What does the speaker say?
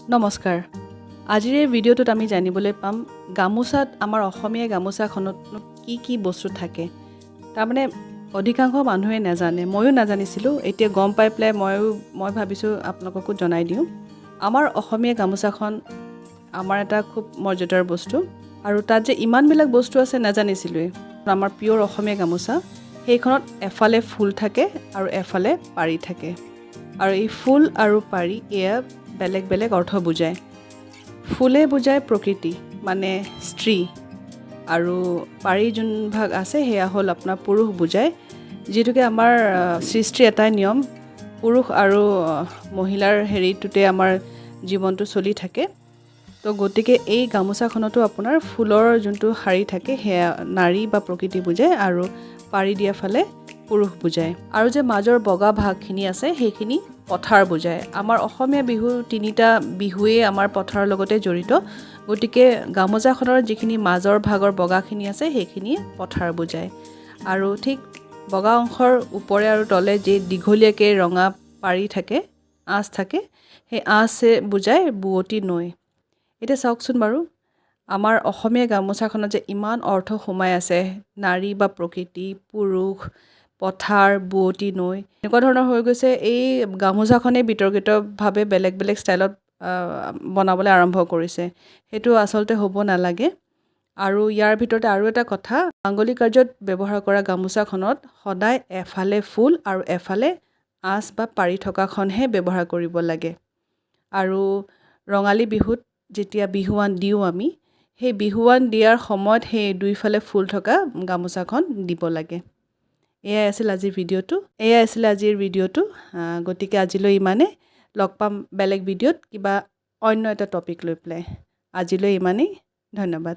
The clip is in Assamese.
নমস্কাৰ আজিৰ এই ভিডিঅ'টোত আমি জানিবলৈ পাম গামোচাত আমাৰ অসমীয়া গামোচাখনত কি বস্তু থাকে তাৰমানে অধিকাংশ মানুহে নাজানে ময়ো নাজানিছিলোঁ এতিয়া গম পাই পেলাই মই ভাবিছোঁ আপোনালোককো জনাই দিওঁ আমাৰ অসমীয়া গামোচাখন আমাৰ এটা খুব মৰ্যাদাৰ বস্তু আৰু তাত যে ইমানবিলাক বস্তু আছে নাজানিছিলোঁৱে আমাৰ পিয়ৰ অসমীয়া গামোচা সেইখনত এফালে ফুল থাকে আৰু এফালে পাৰি থাকে আৰু এই ফুল আৰু পাৰি এয়া বেলেগ বেলেগ অৰ্থ বুজায় ফুলে বুজায় প্ৰকৃতি মানে স্ত্ৰী আৰু পাৰি যোন ভাগ আছে সেয়া হ'ল আপোনাৰ পুৰুষ বুজায় যিটোকে আমাৰ সৃষ্টিৰ এটাই নিয়ম পুৰুষ আৰু মহিলাৰ হেৰিটোতে আমাৰ জীৱনটো চলি থাকে তো গতিকে এই গামোচাখনতো আপোনাৰ ফুলৰ যোনটো শাৰী থাকে সেয়া নাৰী বা প্ৰকৃতি বুজায় আৰু পাৰি দিয়া ফালে পুৰুষ বুজায় আৰু যে মাজৰ বগা ভাগখিনি আছে সেইখিনি পথাৰ বুজায় আমাৰ অসমীয়া বিহু তিনিটা বিহুৱে আমাৰ পথাৰৰ লগতে জড়িত গতিকে গামোচাখনৰ যিখিনি মাজৰ ভাগৰ বগাখিনি আছে সেইখিনি পথাৰ বুজায় আৰু ঠিক বগা অংশৰ ওপৰে আৰু তলে যে দীঘলীয়াকৈ ৰঙা পাৰি থাকে আঁচ থাকে সেই আঁচে বুজায় বুৱতী নৈ এতিয়া চাওকচোন বাৰু আমাৰ অসমীয়া গামোচাখনত যে ইমান অৰ্থ সোমাই আছে নাৰী বা প্ৰকৃতি পুৰুষ পথাৰ বুৱতী নৈ এনেকুৱা ধৰণৰ হৈ গৈছে এই গামোচাখনেই বিতৰ্কিতভাৱে বেলেগ বেলেগ ষ্টাইলত বনাবলৈ আৰম্ভ কৰিছে সেইটো আচলতে হ'ব নালাগে আৰু ইয়াৰ ভিতৰতে আৰু এটা কথা মাংগলিক কাৰ্যত ব্যৱহাৰ কৰা গামোচাখনত সদায় এফালে ফুল আৰু এফালে আঁচ বা পাৰি থকাখনহে ব্যৱহাৰ কৰিব লাগে আৰু ৰঙালী বিহুত যেতিয়া বিহুৱান দিওঁ আমি সেই বিহুৱান দিয়াৰ সময়ত সেই দুইফালে ফুল থকা গামোচাখন দিব লাগে এয়াই আছিল আজিৰ ভিডিঅ'টো গতিকে আজিলৈ ইমানেই লগ পাম বেলেগ ভিডিঅ'ত কিবা অন্য এটা টপিক লৈ পেলাই আজিলৈ ইমানেই ধন্যবাদ